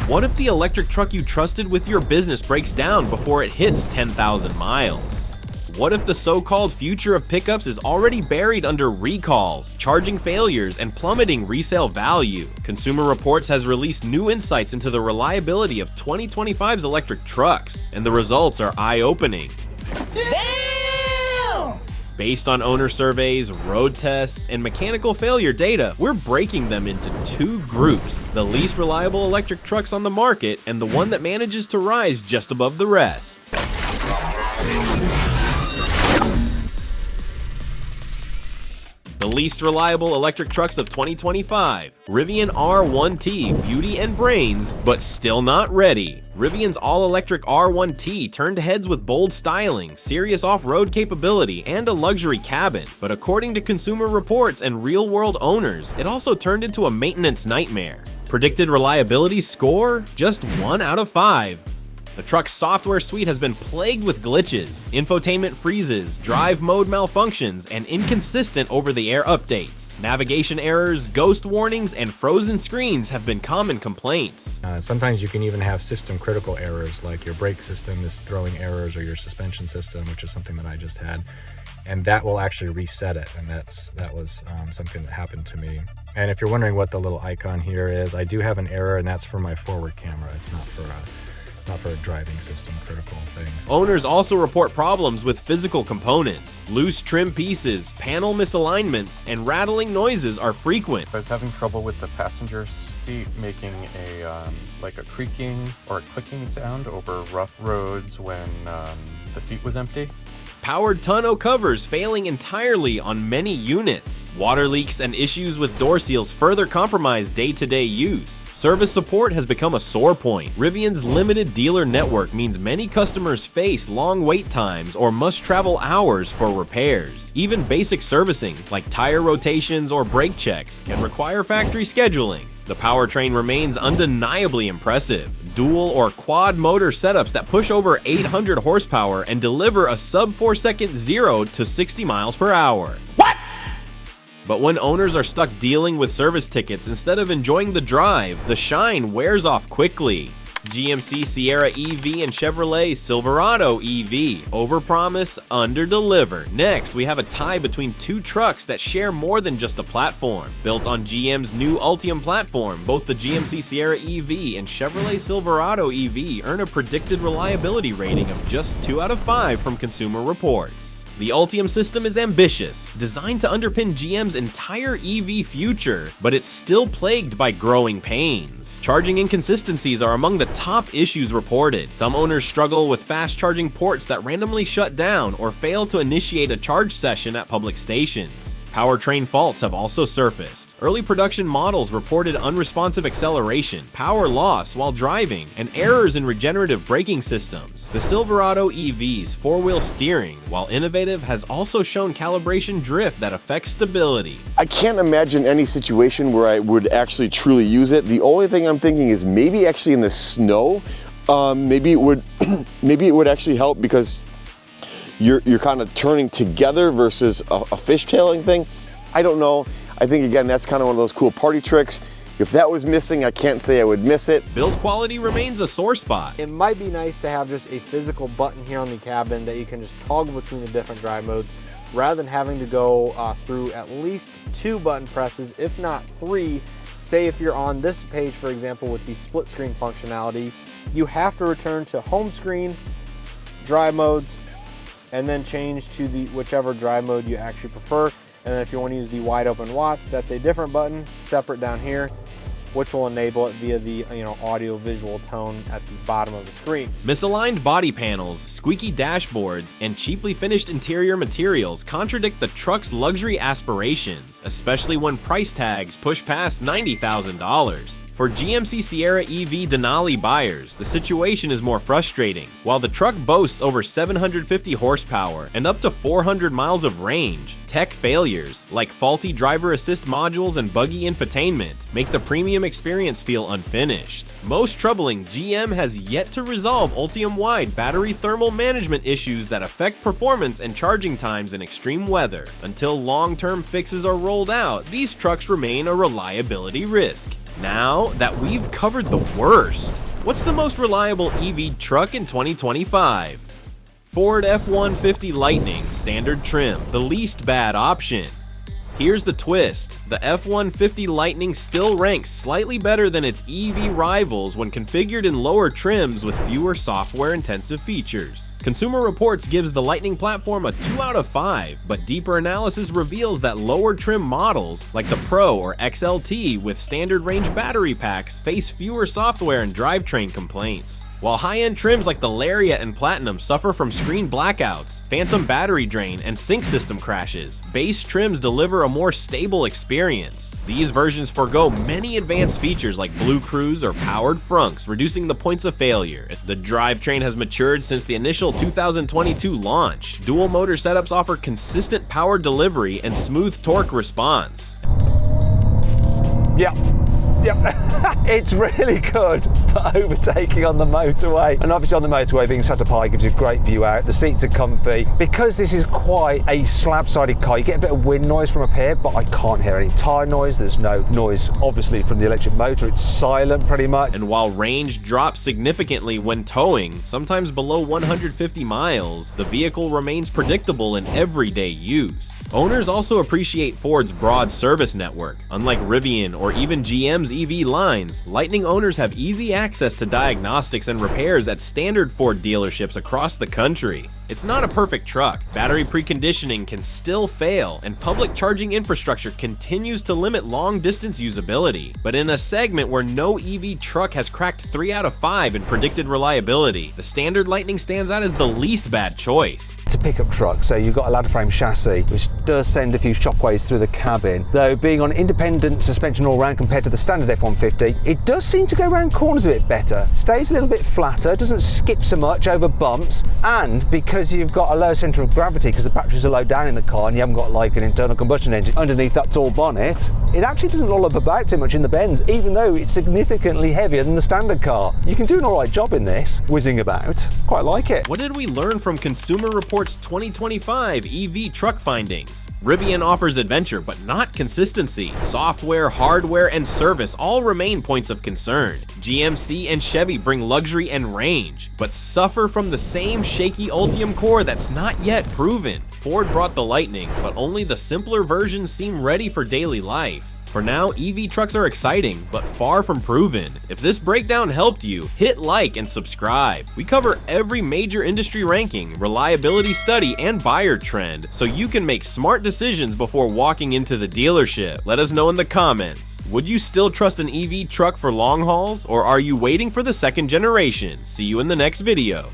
What if the electric truck you trusted with your business breaks down before it hits 10,000 miles? What if the so-called future of pickups is already buried under recalls, charging failures, and plummeting resale value? Consumer Reports has released new insights into the reliability of 2025's electric trucks, and the results are eye-opening. Based on owner surveys, road tests, and mechanical failure data, we're breaking them into two groups: the least reliable electric trucks on the market and the one that manages to rise just above the rest. The least reliable electric trucks of 2025. Rivian R1T, beauty and brains, but still not ready. Rivian's all-electric R1T turned heads with bold styling, serious off-road capability, and a luxury cabin. But according to Consumer Reports and real-world owners, it also turned into a maintenance nightmare. Predicted reliability score? Just 1 out of 5. The truck's software suite has been plagued with glitches, infotainment freezes, drive mode malfunctions, and inconsistent over-the-air updates. Navigation errors, ghost warnings, and frozen screens have been common complaints. Sometimes you can even have system-critical errors, like your brake system is throwing errors, or your suspension system, which is something that I just had. And that will actually reset it, and that was something that happened to me. And if you're wondering what the little icon here is, I do have an error, and that's for my forward camera. It's not for driving system critical things. Owners also report problems with physical components. Loose trim pieces, panel misalignments, and rattling noises are frequent. I was having trouble with the passenger seat making a creaking or a clicking sound over rough roads when the seat was empty. Powered tonneau covers failing entirely on many units. Water leaks and issues with door seals further compromise day-to-day use. Service support has become a sore point. Rivian's limited dealer network means many customers face long wait times or must travel hours for repairs. Even basic servicing, like tire rotations or brake checks, can require factory scheduling. The powertrain remains undeniably impressive. Dual or quad motor setups that push over 800 horsepower and deliver a sub-4 second 0 to 60 miles per hour. What? But when owners are stuck dealing with service tickets instead of enjoying the drive, the shine wears off quickly. GMC Sierra EV and Chevrolet Silverado EV. Overpromise, underdeliver. Next, we have a tie between two trucks that share more than just a platform. Built on GM's new Ultium platform, both the GMC Sierra EV and Chevrolet Silverado EV earn a predicted reliability rating of just 2 out of 5 from Consumer Reports. The Ultium system is ambitious, designed to underpin GM's entire EV future, but it's still plagued by growing pains. Charging inconsistencies are among the top issues reported. Some owners struggle with fast charging ports that randomly shut down or fail to initiate a charge session at public stations. Powertrain faults have also surfaced. Early production models reported unresponsive acceleration, power loss while driving, and errors in regenerative braking systems. The Silverado EV's four-wheel steering, while innovative, has also shown calibration drift that affects stability. I can't imagine any situation where I would actually truly use it. The only thing I'm thinking is maybe actually in the snow, maybe it would actually help because you're kind of turning together versus a fishtailing thing. I don't know. I think, again, that's kind of one of those cool party tricks. If that was missing, I can't say I would miss it. Build quality remains a sore spot. It might be nice to have just a physical button here on the cabin that you can just toggle between the different drive modes rather than having to go through at least 2 button presses, if not 3. Say if you're on this page, for example, with the split screen functionality, you have to return to home screen, drive modes, and then change to the whichever drive mode you actually prefer. And then if you want to use the wide open watts, that's a different button separate down here, which will enable it via the audio visual tone at the bottom of the screen. Misaligned body panels, squeaky dashboards, and cheaply finished interior materials contradict the truck's luxury aspirations, especially when price tags push past $90,000. For GMC Sierra EV Denali buyers, the situation is more frustrating. While the truck boasts over 750 horsepower and up to 400 miles of range, tech failures, like faulty driver assist modules and buggy infotainment, make the premium experience feel unfinished. Most troubling, GM has yet to resolve Ultium-wide battery thermal management issues that affect performance and charging times in extreme weather. Until long-term fixes are rolled out, these trucks remain a reliability risk. Now that we've covered the worst, what's the most reliable EV truck in 2025? Ford F-150 Lightning, standard trim, the least bad option. Here's the twist, the F-150 Lightning still ranks slightly better than its EV rivals when configured in lower trims with fewer software-intensive features. Consumer Reports gives the Lightning platform a 2 out of 5, but deeper analysis reveals that lower trim models, like the Pro or XLT with standard range battery packs, face fewer software and drivetrain complaints. While high-end trims like the Lariat and Platinum suffer from screen blackouts, phantom battery drain, and sync system crashes, base trims deliver a more stable experience. These versions forego many advanced features like Blue Cruise or powered frunks, reducing the points of failure. The drivetrain has matured since the initial 2022 launch. Dual motor setups offer consistent power delivery and smooth torque response. Yep, it's really good for overtaking on the motorway. And obviously on the motorway, being sat up high gives you a great view out. The seats are comfy. Because this is quite a slab-sided car, you get a bit of wind noise from up here, but I can't hear any tyre noise. There's no noise, obviously, from the electric motor. It's silent pretty much. And while range drops significantly when towing, sometimes below 150 miles, the vehicle remains predictable in everyday use. Owners also appreciate Ford's broad service network. Unlike Rivian or even GM's EV lines, Lightning owners have easy access to diagnostics and repairs at standard Ford dealerships across the country. It's not a perfect truck. Battery preconditioning can still fail, and public charging infrastructure continues to limit long-distance usability. But in a segment where no EV truck has cracked 3 out of 5 in predicted reliability, the standard Lightning stands out as the least bad choice. It's a pickup truck, so you've got a ladder frame chassis, which does send a few shockwaves through the cabin. Though being on independent suspension all round compared to the standard F-150, it does seem to go around corners a bit better. Stays a little bit flatter, doesn't skip so much over bumps, and because you've got a low centre of gravity because the batteries are low down in the car and you haven't got like an internal combustion engine underneath that tall bonnet, it actually doesn't lollop about too much in the bends, even though it's significantly heavier than the standard car. You can do an alright job in this, whizzing about. Quite like it. What did we learn from Consumer Reports' 2025 EV truck findings? Rivian offers adventure, but not consistency. Software, hardware, and service all remain points of concern. GMC and Chevy bring luxury and range, but suffer from the same shaky Ultium core that's not yet proven. Ford brought the Lightning, but only the simpler versions seem ready for daily life. For now, EV trucks are exciting, but far from proven. If this breakdown helped you, hit like and subscribe. We cover every major industry ranking, reliability study, and buyer trend, so you can make smart decisions before walking into the dealership. Let us know in the comments. Would you still trust an EV truck for long hauls, or are you waiting for the second generation? See you in the next video.